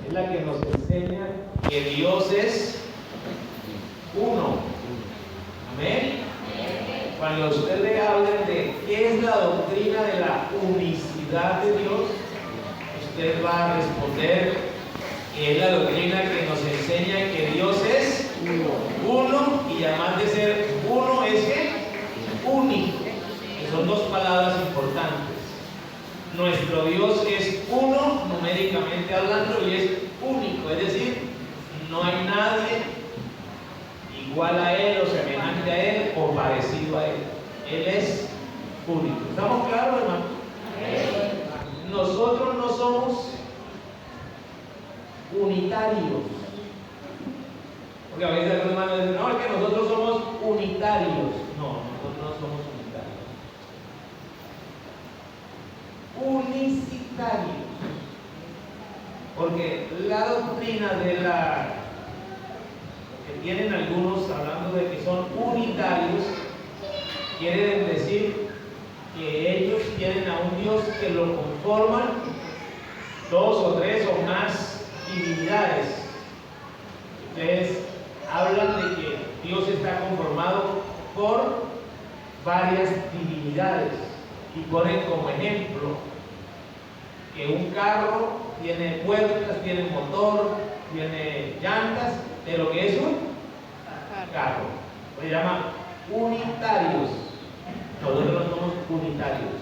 es la que nos enseña que Dios es uno. Amén. Cuando usted le hable de qué es la doctrina de la unicidad de Dios, usted va a responder que es la doctrina que nos enseña que Dios es uno, y además de ser uno es que único. Y son dos palabras importantes. Nuestro Dios es uno, numéricamente hablando, y es único, es decir, no hay nadie igual a Él o semejante a Él o parecido a Él. Él es único. ¿Estamos claros, hermano? Nosotros no somos unitarios. Porque a veces algunos hermanos dicen, no, es que nosotros somos unitarios. No, nosotros no somos unitarios. Unicitarios. Porque la doctrina de la que tienen algunos hablando de que son unitarios, quiere decir que ellos tienen a un Dios que lo conforman dos o tres o más divinidades. Ustedes hablan de que Dios está conformado por varias divinidades y ponen como ejemplo que un carro tiene puertas, tiene motor, tiene llantas, de lo que es un carro. Se llama unitarios. Nosotros no somos unitarios.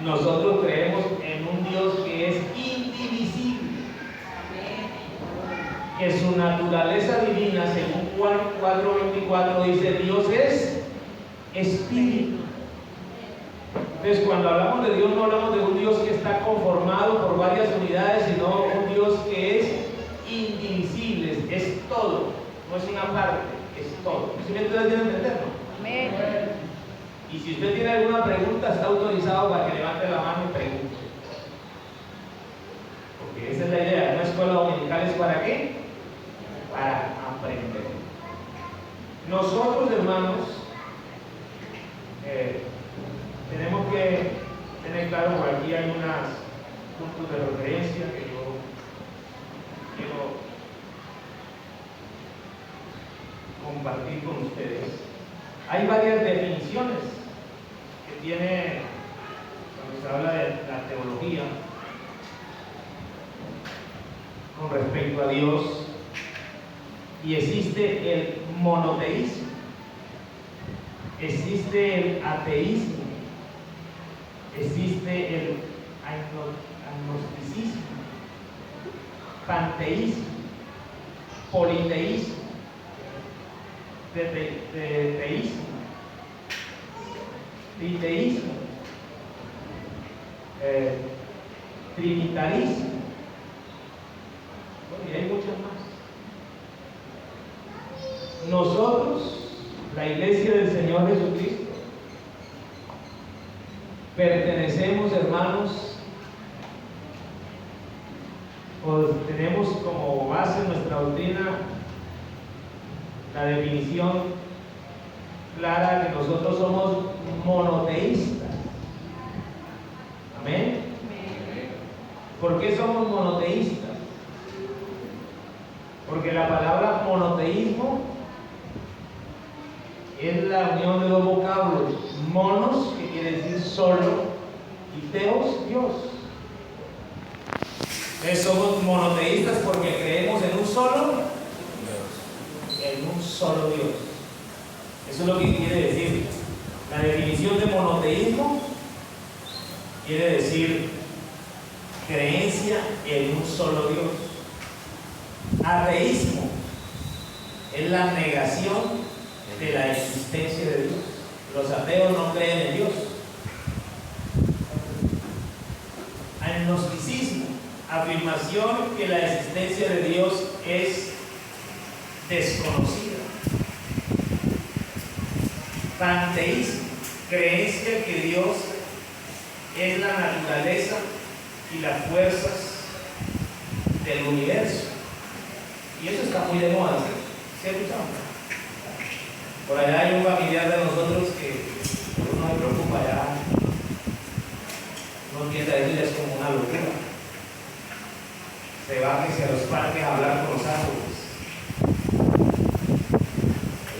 Nosotros creemos en un Dios que es indivisible, que su naturaleza divina, según Juan 4:24, dice: Dios es espíritu. Entonces, cuando hablamos de Dios, no hablamos de un Dios que está conformado por varias unidades, sino un Dios que es indivisible, es todo, no es una parte, es todo. ¿Sí me entienden entenderlo? Amén. Y si usted tiene alguna pregunta, está autorizado para que levante la mano y pregunte. Porque esa es la idea. Una escuela dominical es ¿para qué? Para aprender. Nosotros, hermanos, tenemos que tener claro que aquí hay unos puntos de referencia que yo quiero compartir con ustedes. Hay varias definiciones que tiene cuando se habla de la teología con respecto a Dios, y existe el monoteísmo, existe el ateísmo, existe el agnosticismo, panteísmo, politeísmo, teísmo, triteísmo, trinitarismo, y hay muchas más. Nosotros, la Iglesia del Señor Jesucristo, pertenecemos, hermanos, o tenemos como base nuestra doctrina la definición clara que nosotros somos monoteístas. ¿Amén? ¿Por qué somos monoteístas? Porque la palabra monoteísmo es la unión de dos vocablos: monos, que quiere decir solo, y teos, Dios. Entonces somos monoteístas porque creemos en un solo Dios. Eso es lo que quiere decir. La definición de monoteísmo quiere decir creencia en un solo Dios. Ateísmo es la negación de la existencia de Dios. Los ateos no creen en Dios. Agnosticismo, afirmación que la existencia de Dios es desconocida. Panteísmo, creencia que Dios es la naturaleza y las fuerzas del universo. Y eso está muy de moda, ¿sí? ¿Sí escuchamos? Por allá hay un familiar de nosotros que no me preocupa, ya no entiende, eso ya es como una locura. bájese a los parques a hablar con los árboles.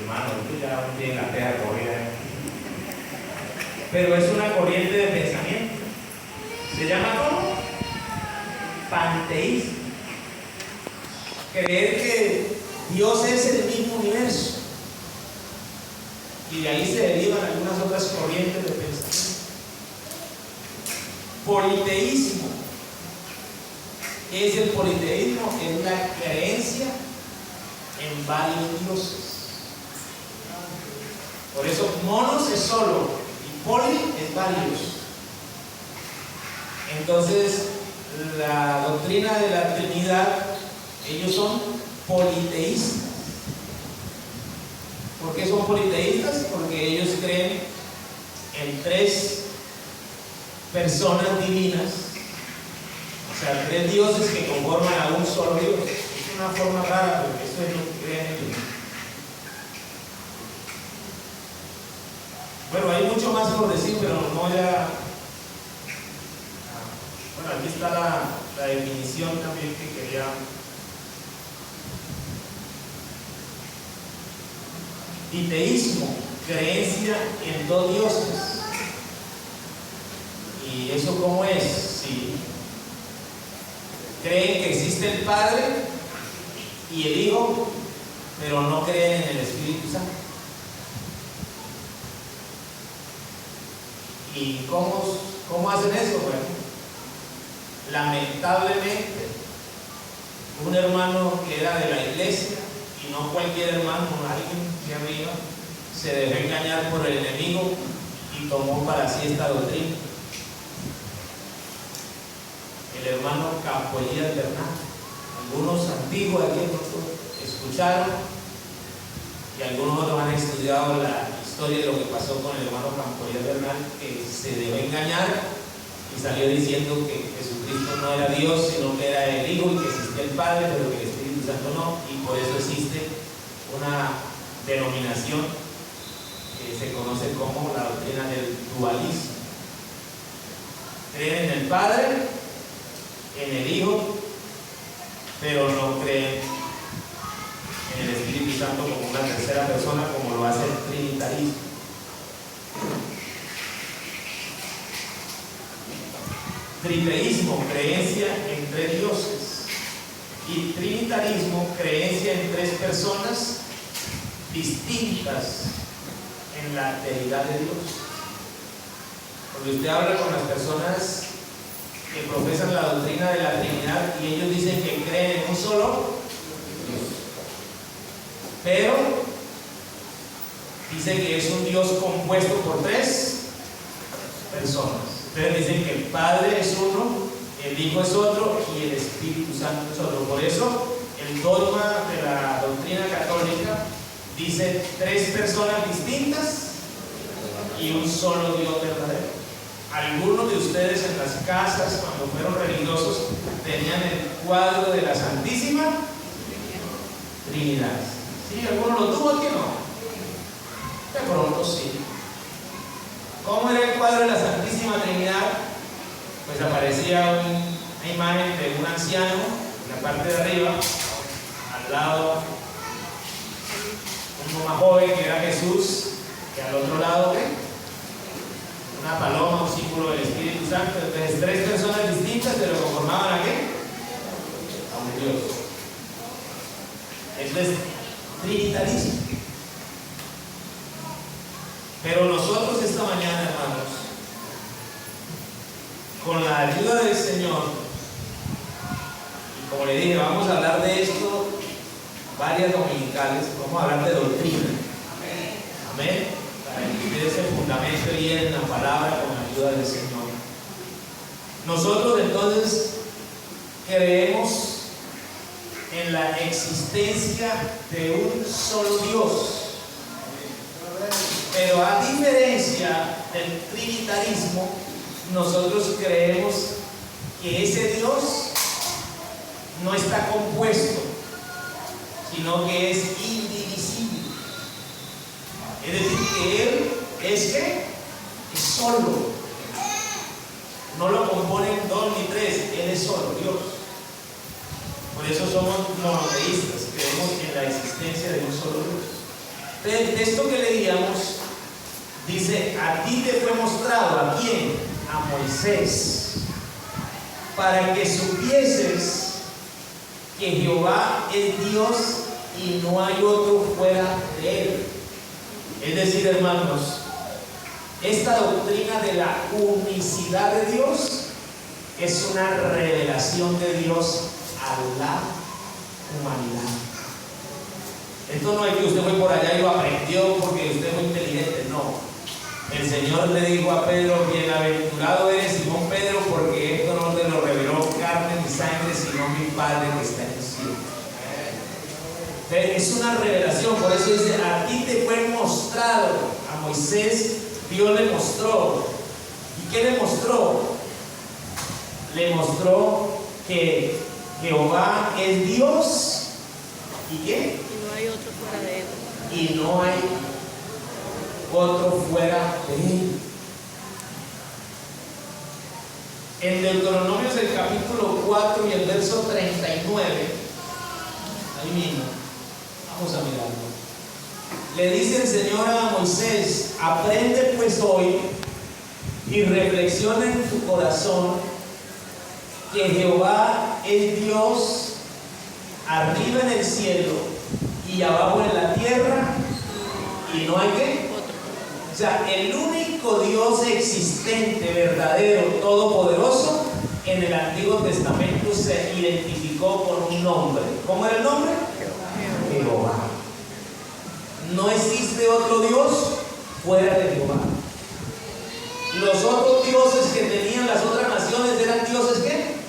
Hermano, tú ya no tienes la tela corrida. Pero es una corriente de pensamiento. ¿Se llama cómo? Panteísmo. Creer que Dios es el mismo universo. Y de ahí se derivan algunas otras corrientes de pensamiento. Politeísmo. ¿Qué es el politeísmo? Es la creencia en varios dioses. Por eso monos es solo y poli es varios. Entonces la doctrina de la Trinidad, ellos son politeístas. ¿Por qué son politeístas? Porque ellos creen en 3 personas divinas, o sea, 3 dioses que conforman a un solo Dios. Es una forma rara, porque esto es lo que creen ellos. Bueno, hay mucho más por decir, pero no ya. Bueno, aquí está la definición también que quería. Diteísmo, creencia en 2 dioses. ¿Y eso cómo es? Sí. Creen que existe el Padre y el Hijo, pero no creen en el Espíritu Santo. ¿Y cómo hacen eso? Bueno, lamentablemente, un hermano que era de la iglesia, y no cualquier hermano, alguien de arriba, se dejó engañar por el enemigo y tomó para sí esta doctrina. El hermano Campo Elías Bernal. Algunos antiguos aquí escucharon y algunos otros han estudiado la historia de lo que pasó con el hermano Campo Elías Bernal, que se dejó engañar y salió diciendo que Jesucristo no era Dios, sino que era el Hijo y que existía el Padre, pero que el Espíritu Santo no, y por eso existe una denominación que se conoce como la doctrina del dualismo. Creen en el Padre, en el Hijo, pero no creen en el Espíritu Santo como una tercera persona, como lo hace el trinitarismo. Triteísmo, creencia en 3 dioses, y trinitarismo, creencia en 3 personas distintas en la deidad de Dios. Porque usted habla con las personas que profesan la doctrina de la Trinidad y ellos dicen que creen en un solo Dios, pero dice que es un Dios compuesto por 3 personas. Ustedes dicen que el Padre es uno, el Hijo es otro y el Espíritu Santo es otro. Por eso el dogma de la doctrina católica dice 3 personas distintas y un solo Dios verdadero. Algunos de ustedes en las casas, cuando fueron religiosos, tenían el cuadro de la Santísima Trinidad. ¿Sí? ¿Alguno lo tuvo aquí o no? De pronto sí. ¿Cómo era el cuadro de la Santísima Trinidad? Pues aparecía una imagen de un anciano en la parte de arriba, al lado uno más joven que era Jesús, y al otro lado una paloma, un símbolo del Espíritu Santo. Entonces 3 personas distintas, pero conformaban ¿a qué? A un Dios. Eso es trinitarismo. Pero nosotros esta mañana, hermanos, con la ayuda del Señor, y como le dije, vamos a hablar de esto varias dominicales, vamos a hablar de doctrina. Amén. Para que ese fundamento y en la palabra con la ayuda del Señor. Nosotros entonces creemos en la existencia de un solo Dios. Pero a diferencia del trinitarismo, nosotros creemos que ese Dios no está compuesto, sino que es indivisible. Es decir, que Él es ¿qué? Es solo. No lo componen 2 ni 3, Él es solo, Dios. eso somos monoteístas, creemos en la existencia de un solo Dios. Entonces, el texto que leíamos dice: a ti te fue mostrado, ¿a quién? A Moisés, para que supieses que Jehová es Dios y no hay otro fuera de él. Es decir, hermanos, esta doctrina de la unicidad de Dios es una revelación de Dios a la humanidad. Esto no es que usted fue por allá y lo aprendió porque usted es muy inteligente, no. El Señor le dijo a Pedro: bienaventurado eres, Simón Pedro, porque esto no te lo reveló carne ni sangre, sino mi Padre que está en el cielo. Es una revelación, por eso dice: a ti te fue mostrado. A Moisés Dios le mostró. ¿Y qué le mostró? Le mostró que Jehová es Dios. ¿Y qué? Y no hay otro fuera de él. Y no hay otro fuera de él. En Deuteronomios, el capítulo 4 y el verso 39, ahí mismo, vamos a mirarlo. Le dice el Señor a Moisés: aprende pues hoy y reflexiona en tu corazón que Jehová es Dios arriba en el cielo y abajo en la tierra, y no hay ¿qué? O sea, el único Dios existente, verdadero, todopoderoso, en el Antiguo Testamento se identificó con un nombre. ¿Cómo era el nombre? Jehová. No existe otro Dios fuera de Jehová. Los otros dioses que tenían las otras naciones eran dioses ¿qué?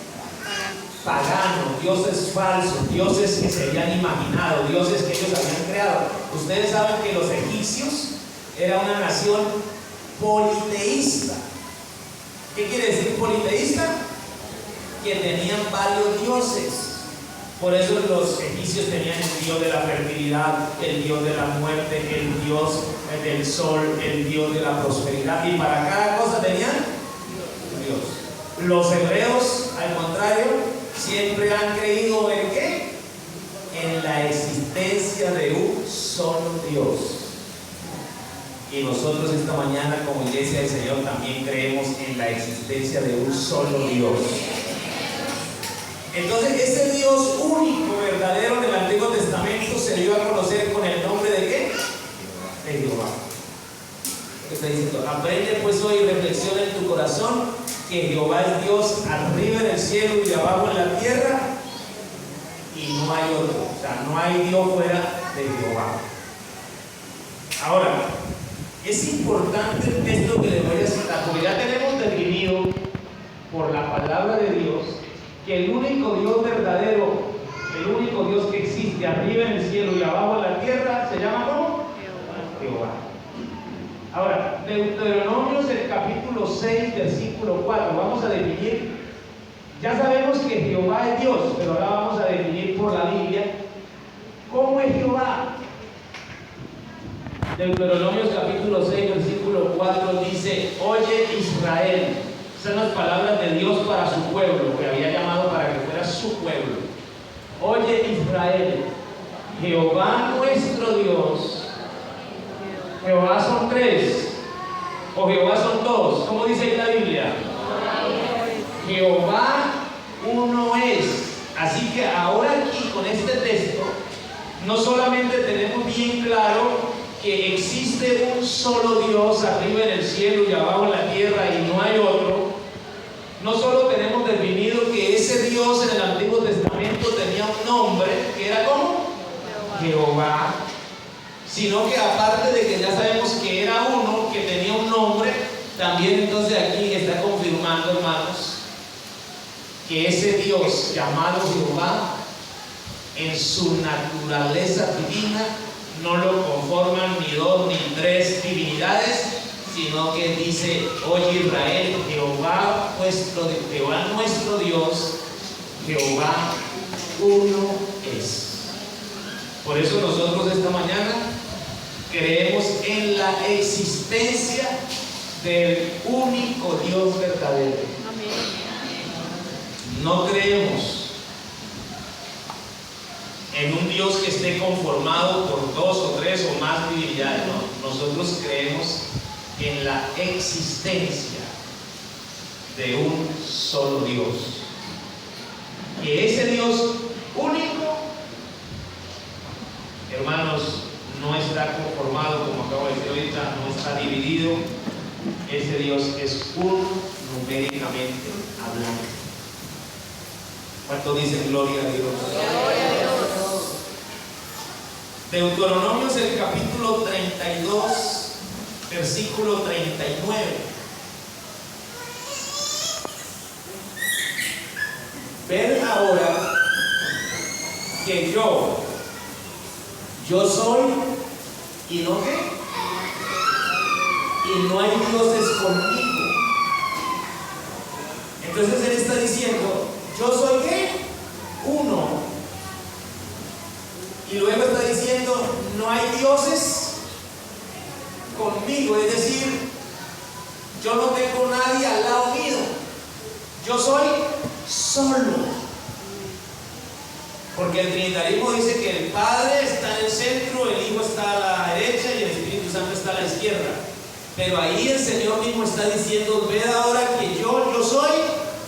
Paganos, dioses falsos, dioses que se habían imaginado, dioses que ellos habían creado. Ustedes saben que los egipcios era una nación politeísta. ¿Qué quiere decir politeísta? Que tenían varios dioses. Por eso los egipcios tenían el dios de la fertilidad, el dios de la muerte, el dios del sol, el dios de la prosperidad, y para cada cosa tenían Dios. Los hebreos, al contrario, siempre han creído en ¿qué? En la existencia de un solo Dios. Y nosotros esta mañana, como Iglesia del Señor, también creemos en la existencia de un solo Dios. Entonces, ese Dios único, verdadero del Antiguo Testamento se dio a conocer con el nombre de ¿qué? De Jehová. Está diciendo: aprende pues hoy y reflexiona en tu corazón que Jehová es Dios arriba en el cielo y abajo en la tierra, y no hay otro. O sea, no hay Dios fuera de Jehová. Ahora, es importante el texto que les voy a citar, porque ya tenemos definido por la palabra de Dios que el único Dios verdadero, el único Dios que existe arriba en el cielo y abajo en la tierra, ¿se llama cómo? Jehová. Ahora, Deuteronomios, el capítulo 6, versículo 4, vamos a definir. Ya sabemos que Jehová es Dios, pero ahora vamos a definir por la Biblia cómo es Jehová. Deuteronomios capítulo 6, versículo 4 dice: oye Israel. Son las palabras de Dios para su pueblo, que había llamado para que fuera su pueblo. Oye Israel, Jehová nuestro Dios. Jehová son tres, o Jehová son dos. ¿Cómo dice en la Biblia? Jehová uno es. Así que ahora aquí con este texto no solamente tenemos bien claro que existe un solo Dios arriba en el cielo y abajo en la tierra y no hay otro. No solo tenemos definido que ese Dios en el Antiguo Testamento tenía un nombre, que era ¿cómo? Jehová. Sino que aparte de que ya sabemos que era uno, que tenía un nombre, también entonces aquí está confirmando, hermanos, que ese Dios llamado Jehová, en su naturaleza divina, no lo conforman ni dos ni tres divinidades, sino que dice: oye Israel, Jehová nuestro Dios, Jehová uno es. Por eso nosotros esta mañana creemos en la existencia del único Dios verdadero. No creemos Dios que esté conformado por dos o tres o más divinidades. No, nosotros creemos en la existencia de un solo Dios. Que ese Dios único, hermanos, no está conformado, como acabo de decir ahorita, no está dividido. Ese Dios es uno numéricamente hablando. ¿Cuánto dicen gloria a Dios? Gloria a Dios. Deuteronomio es el capítulo 32, versículo 39. Ved ahora que yo soy y no qué, y no hay dioses conmigo. Entonces él está diciendo, yo soy qué, uno, y luego está diciendo, no hay dioses conmigo, es decir, yo no tengo nadie al lado mío, yo soy solo. Porque el trinitarismo dice que el Padre está en el centro, el Hijo está a la derecha y el Espíritu Santo está a la izquierda. Pero ahí el Señor mismo está diciendo, ved ahora que yo soy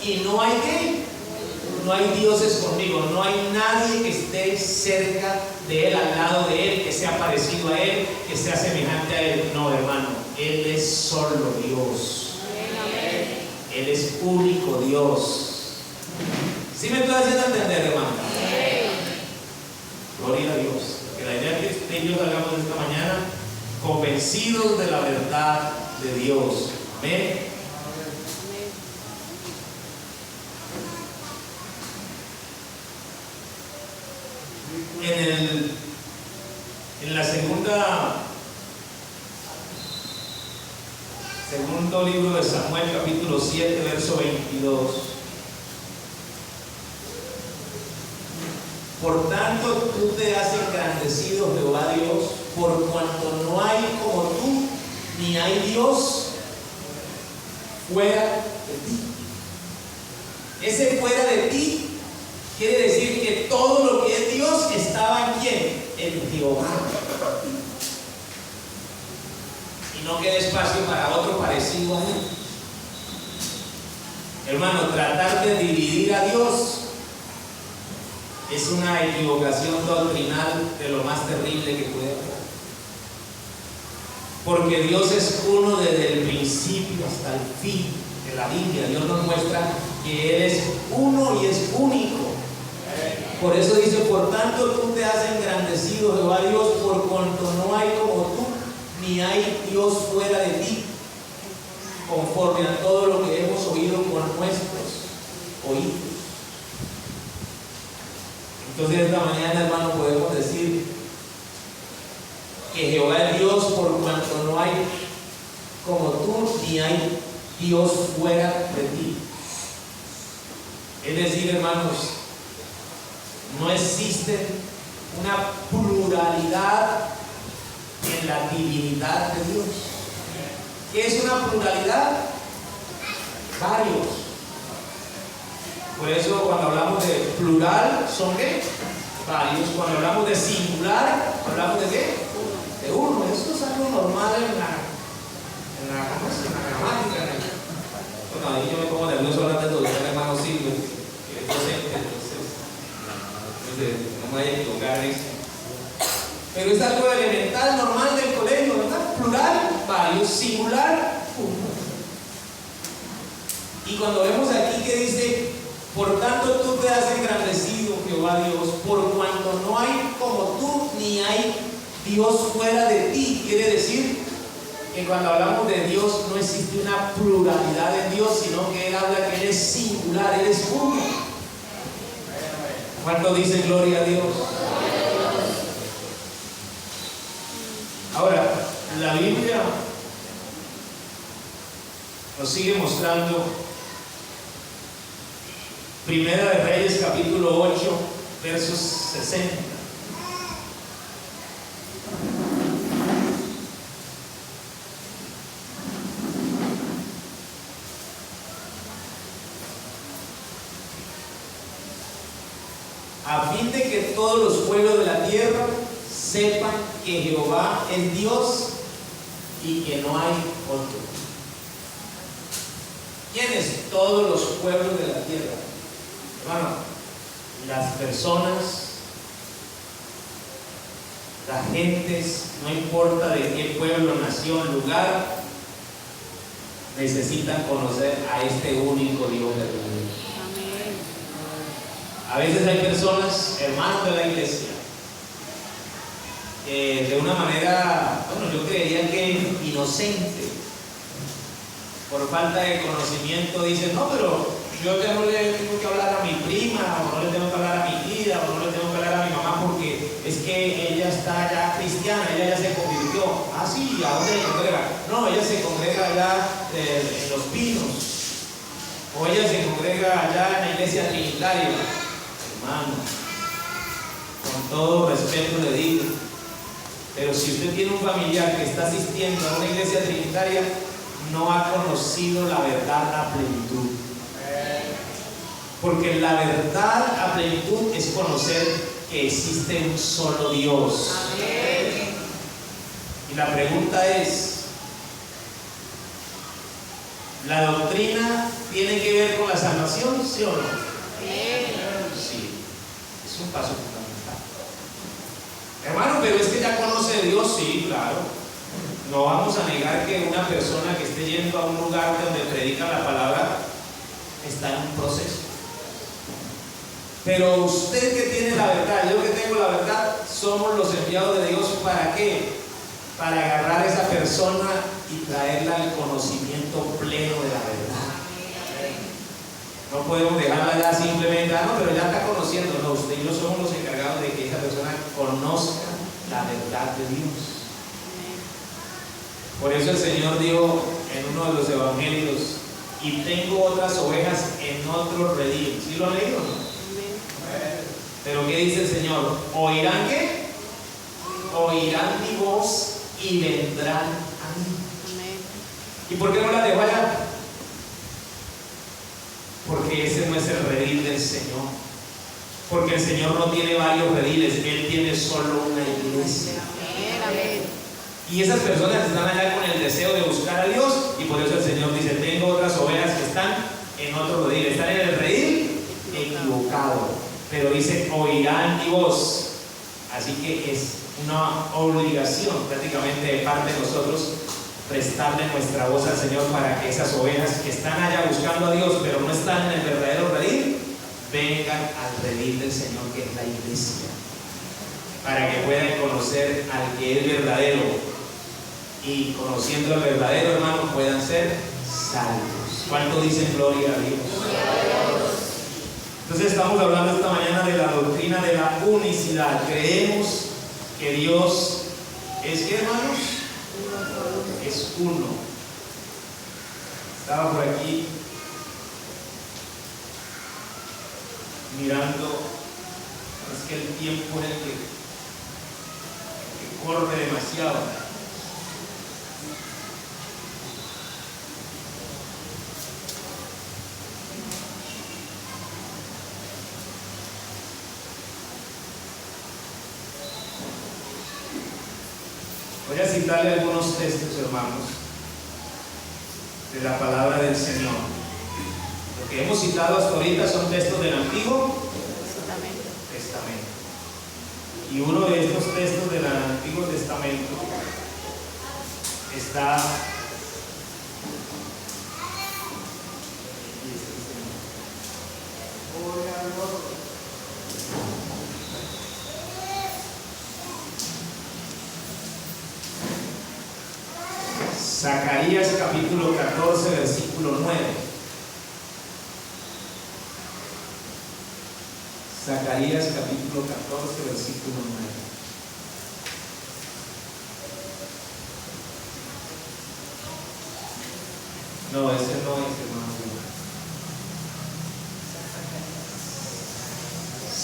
y no hay qué, no hay dioses conmigo, no hay nadie que esté cerca de Él, al lado de Él, que sea parecido a Él, que sea semejante a Él. No, hermano, Él es solo Dios. Él es único Dios. ¿Sí me estoy haciendo entender, hermano? Gloria a Dios. Que la idea que ellos hagamos esta mañana, convencidos de la verdad de Dios. Amén. En la segundo libro de Samuel, capítulo 7, verso 22. Por tanto, tú te has engrandecido, Jehová Dios, por cuanto no hay como tú, ni hay Dios fuera de ti. Ese fuera de ti quiere decir que todo lo que es Dios estaba en ¿quién? En Jehová. Y no queda espacio para otro parecido a Él. Hermano, tratar de dividir a Dios es una equivocación doctrinal de lo más terrible que puede haber. Porque Dios es uno desde el principio hasta el fin de la Biblia. Dios nos muestra que Él es uno y es único. Por eso dice, por tanto tú te has engrandecido, Jehová Dios, por cuanto no hay como tú, ni hay Dios fuera de ti, conforme a todo lo que hemos oído con nuestros oídos. Entonces esta mañana, hermano, podemos decir que Jehová es Dios por cuanto no hay como tú, ni hay Dios fuera de ti. Es decir, hermanos, no existe una pluralidad en la divinidad de Dios. ¿Qué es una pluralidad? Varios. Por eso cuando hablamos de plural, ¿son qué? Varios. Cuando hablamos de singular, ¿hablamos de qué? De uno. Eso es algo normal en la gramática. Bueno, ahí yo me pongo nervioso hablando de todo, hermano Silvio, que es docente, entonces no me vaya a equivocar en eso. Pero es algo elemental, normal del colegio, ¿verdad? Plural, varios, singular, uno. Y cuando vemos aquí que dice, por tanto tú te has engrandecido, Jehová Dios, por cuanto no hay como tú, ni hay Dios fuera de ti, quiere decir que cuando hablamos de Dios no existe una pluralidad en Dios, sino que Él habla que Él es singular, Él es uno. ¿Cuánto dice gloria a Dios? Ahora, la Biblia nos sigue mostrando Primera de Reyes, capítulo 8, versos 60. a fin de que todos los pueblos de la tierra sepan que Jehová es Dios y que no hay otro. ¿Quiénes? Todos los pueblos de la tierra. Hermano, las personas, las gentes, no importa de qué pueblo, nación, lugar, necesitan conocer a este único Dios verdadero. A veces hay personas, hermanos de la iglesia, de una manera, bueno, yo creería que inocente, por falta de conocimiento, dicen: no, pero yo ya no le tengo que hablar a mi prima, o no le tengo que hablar a mi tía, o no le tengo que hablar a mi mamá, porque es que ella está ya cristiana, ella ya se convirtió. Ah, sí, ¿a dónde se congrega? No, ella se congrega allá en Los Pinos, o ella se congrega allá en la iglesia trinitaria. Hermano, con todo respeto le digo, pero si usted tiene un familiar que está asistiendo a una iglesia trinitaria, no ha conocido la verdad a plenitud. Porque la verdad a plenitud es conocer que existe un solo Dios. Amén. Y la pregunta es: ¿la doctrina tiene que ver con la salvación, sí o no? Sí, es un paso fundamental. Hermano, pero es que ya conoce a Dios, sí, claro. No vamos a negar que una persona que esté yendo a un lugar donde predica la palabra está en un proceso. Pero usted que tiene la verdad, yo que tengo la verdad, somos los enviados de Dios. ¿Para qué? Para agarrar a esa persona y traerla al conocimiento pleno de la verdad. No podemos dejarla ya simplemente: no, pero ya está conociendo. No, usted y yo somos los encargados de que esa persona conozca la verdad de Dios. Por eso el Señor dijo en uno de los evangelios: y tengo otras ovejas en otro redil. ¿Sí lo han leído o no? Pero ¿qué dice el Señor? ¿Oirán qué? Oirán mi voz y vendrán a mí. ¿Y por qué no la dejó allá? Porque ese no es el redil del Señor. Porque el Señor no tiene varios rediles, Él tiene solo una iglesia. Y esas personas están allá con el deseo de buscar a Dios, y por eso el Señor dice: tengo otras ovejas que están en otro redil. Están en el redil equivocado, pero dice: oirán mi voz. Así que es una obligación prácticamente de parte de nosotros prestarle nuestra voz al Señor, para que esas ovejas que están allá buscando a Dios pero no están en el verdadero redil, vengan al redil del Señor, que es la iglesia, para que puedan conocer al que es verdadero, y conociendo al verdadero, hermano, puedan ser salvos. ¿Cuánto dicen gloria a Dios? Entonces estamos hablando esta mañana de la doctrina de la unicidad. Creemos que Dios es, ¿qué, hermanos? Es uno. Estaba por aquí mirando, es que el tiempo es el que corre demasiado. Voy a citarle algunos textos, hermanos, de la palabra del Señor. Lo que hemos citado hasta ahorita son textos del Antiguo Testamento. Y uno de estos textos del Antiguo Testamento está Zacarías capítulo 14, versículo 9. Zacarías capítulo 14, versículo 9. No, ese no es, hermano.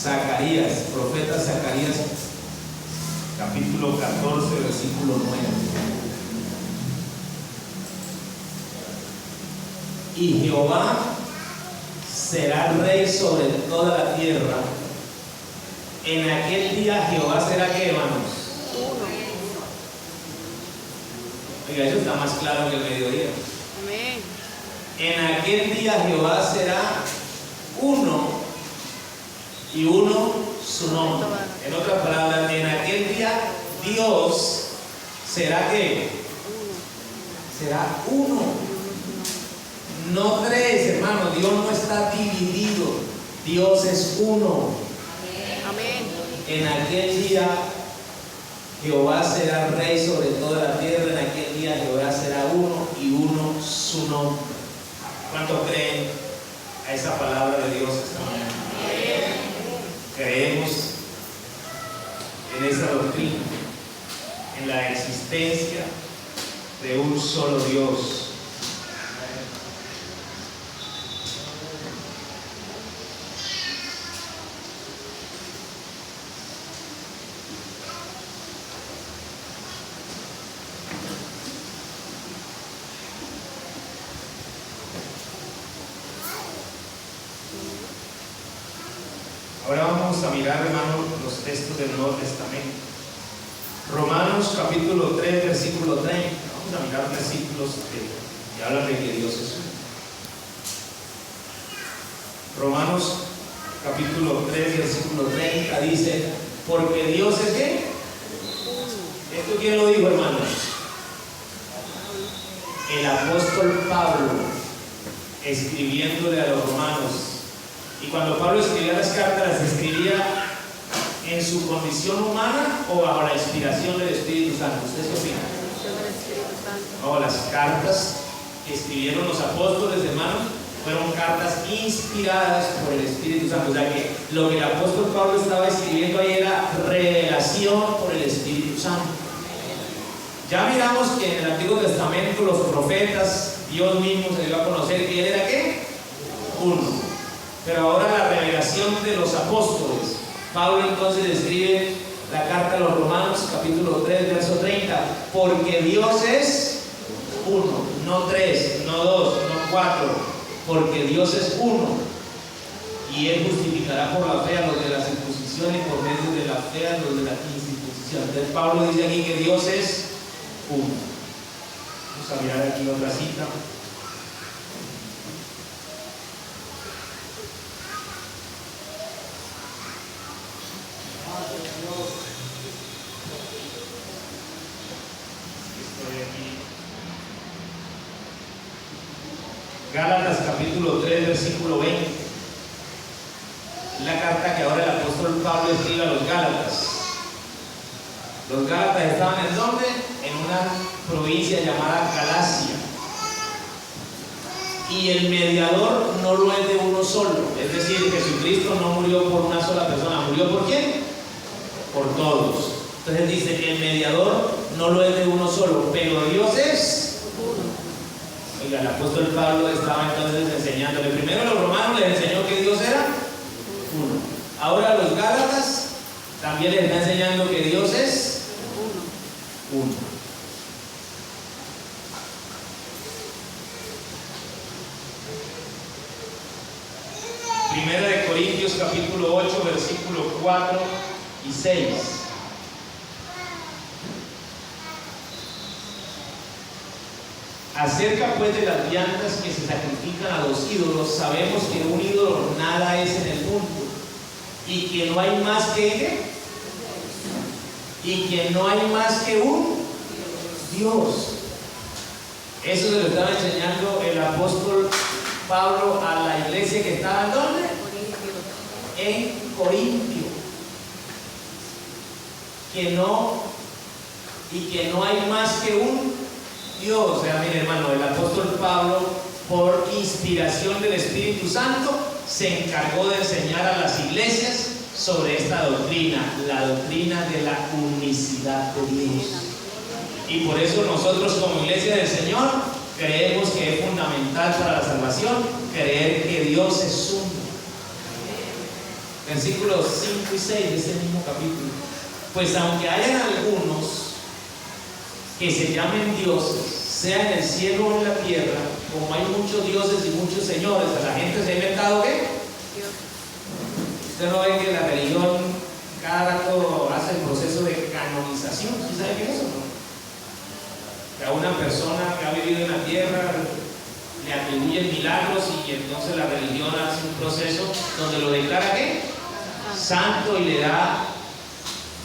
Zacarías, profeta Zacarías, capítulo 14, versículo 9. Y Jehová será rey sobre toda la tierra, En aquel día Jehová será que, hermanos. Oiga, eso está más claro que el mediodía. Amén. En aquel día Jehová será uno y uno su nombre. En otras palabras, en aquel día Dios será que será uno, no tres, hermano. Dios no está dividido, Dios es uno. Amén. En aquel día Jehová será rey sobre toda la tierra. En aquel día Jehová será uno y uno su nombre. ¿Cuántos creen a esa palabra de Dios esta mañana? Creemos en esa doctrina, en la existencia de un solo Dios. Ahora vamos a mirar, hermanos, los textos del Nuevo Testamento. Romanos capítulo 3, versículo 30. Vamos a mirar versículos que hablan de que Dios es uno. Romanos capítulo 3, versículo 30 dice: porque Dios es ¿qué? ¿Esto quién lo dijo, hermanos? El apóstol Pablo, escribiéndole a los romanos. Y cuando Pablo escribía las cartas, las escribía en su condición humana o bajo la inspiración del Espíritu Santo. ¿Ustedes qué opinan? No, las cartas que escribieron los apóstoles, hermanos, fueron cartas inspiradas por el Espíritu Santo. O sea que lo que el apóstol Pablo estaba escribiendo ahí era revelación por el Espíritu Santo. Ya miramos que en el Antiguo Testamento los profetas, Dios mismo se dio a conocer que él era ¿qué? Uno. Pero ahora la revelación de los apóstoles. Pablo entonces escribe la carta a los Romanos, capítulo 3, verso 30. Porque Dios es uno, no tres, no dos, no cuatro. Porque Dios es uno. Y Él justificará por la fe a los de la circuncisión y por medio de la fe a los de la incircuncisión. Entonces Pablo dice aquí que Dios es uno. Vamos a mirar aquí otra cita. Gálatas capítulo 3, versículo 20. La carta que ahora el apóstol Pablo escribe a los Gálatas. Los Gálatas estaban ¿en dónde? En una provincia llamada Galacia. Y el mediador no lo es de uno solo. Es decir, Jesucristo no murió por una sola persona. ¿Murió por quién? Por todos. Entonces dice que el mediador no lo es de uno solo, pero Dios es. Oiga, el apóstol Pablo estaba entonces enseñándole. Primero a los romanos les enseñó que Dios era uno. Ahora a los Gálatas también les está enseñando que Dios es uno. Primera de Corintios capítulo 8, versículo 4 y 6. Acerca pues de las viandas que se sacrifican a los ídolos, sabemos que un ídolo nada es en el mundo, y que no hay más que un Dios. Eso se lo estaba enseñando el apóstol Pablo a la iglesia que estaba ¿en dónde? En Corintio. Que no hay más que un Dios. O sea, mire, hermano, el apóstol Pablo, por inspiración del Espíritu Santo, se encargó de enseñar a las iglesias sobre esta doctrina, la doctrina de la unicidad de Dios. Y por eso nosotros como iglesia del Señor creemos que es fundamental para la salvación creer que Dios es uno. Versículos 5 y 6 de ese mismo capítulo. Pues aunque hayan algunos que se llamen dioses, sea en el cielo o en la tierra, como hay muchos dioses y muchos señores, a la gente se ha inventado ¿qué? Usted no ve que la religión cada rato hace el proceso de canonización. ¿Sí sabe qué es eso, no? Que a una persona que ha vivido en la tierra le atribuyen milagros y entonces la religión hace un proceso donde lo declara ¿qué? Santo, y le da,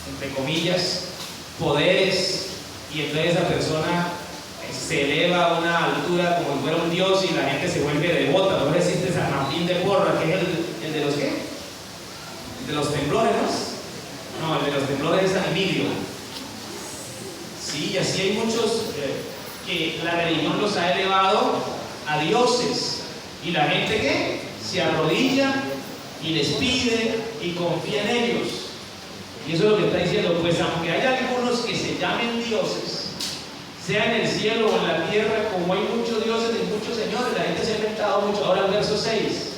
entre comillas, poderes, y entonces esa persona se eleva a una altura como si fuera un dios y la gente se vuelve devota. ¿No existe San Martín de Porra, que es el de los qué? El de los temblores, ¿no? No, el de los temblores es San Emilio. Sí, y así hay muchos que la religión los ha elevado a dioses, y la gente ¿qué? Se arrodilla y les pide y confía en ellos. Y eso es lo que está diciendo. Pues aunque hay algunos que se llamen dioses, sea en el cielo o en la tierra, como hay muchos dioses y muchos señores, la gente se ha inventado mucho. Ahora el verso 6.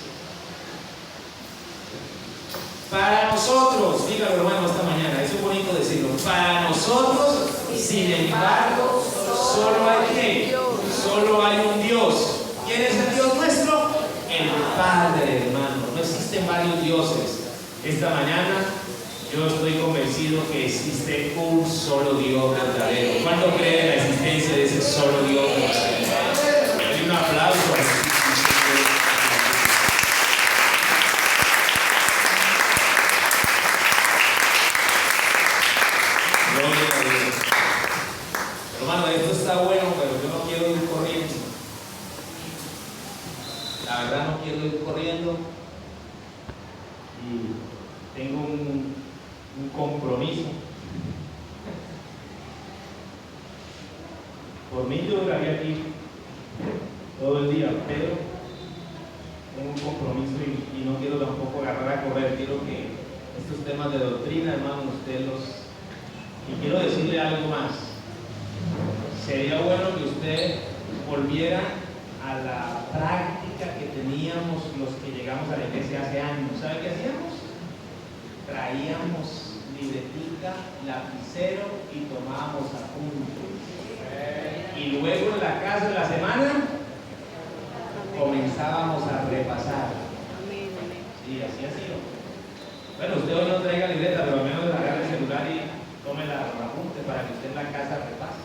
Para nosotros, dígalo hermano esta mañana, eso es bonito decirlo. Para nosotros, sin embargo, solo hay ¿qué? Solo hay un Dios. ¿Quién es el Dios nuestro? El Padre, hermano. No existen varios dioses. Esta mañana yo estoy convencido que existe un solo Dios verdadero. ¿Cuánto cree en la existencia de ese solo Dios verdadero? Hay un aplauso. Gloria a Dios. Hermano, esto está bueno, pero yo no quiero ir corriendo. La verdad no quiero ir corriendo. Y tengo un compromiso. Por mí yo duraría aquí todo el día, pero tengo un compromiso y no quiero tampoco agarrar a correr. Quiero que estos temas de doctrina, hermano, usted los... Y quiero decirle algo más. Sería bueno que usted volviera a la práctica que teníamos los que llegamos a la iglesia hace años. ¿Sabe qué hacíamos? Traíamos libretica, lapicero y tomábamos apuntes. Y luego en la casa de la semana comenzábamos a repasar. Sí, así ha sido. Bueno, usted hoy no traiga libreta, pero al menos agarre el celular y tome los apuntes para que usted en la casa repase.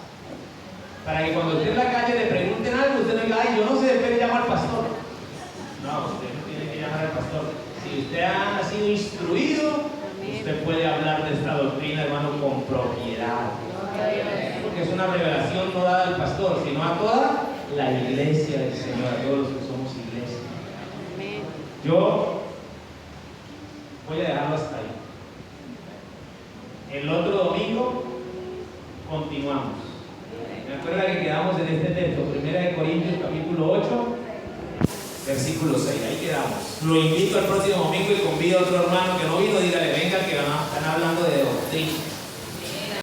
Para que cuando usted en la calle le pregunten algo, usted no diga, ay, yo no sé, después llamo al pastor. No, usted no tiene que llamar al pastor. Si usted ha sido instruido, usted puede hablar de esta doctrina, hermano, con propiedad. Porque es una revelación no dada al pastor, sino a toda la iglesia del Señor, a todos los que somos iglesia. Yo voy a dejarlo hasta ahí. El otro domingo continuamos. Me acuerdo que quedamos en este texto, 1 Corintios capítulo 8, versículo 6. Ahí quedamos. Lo invito al próximo domingo y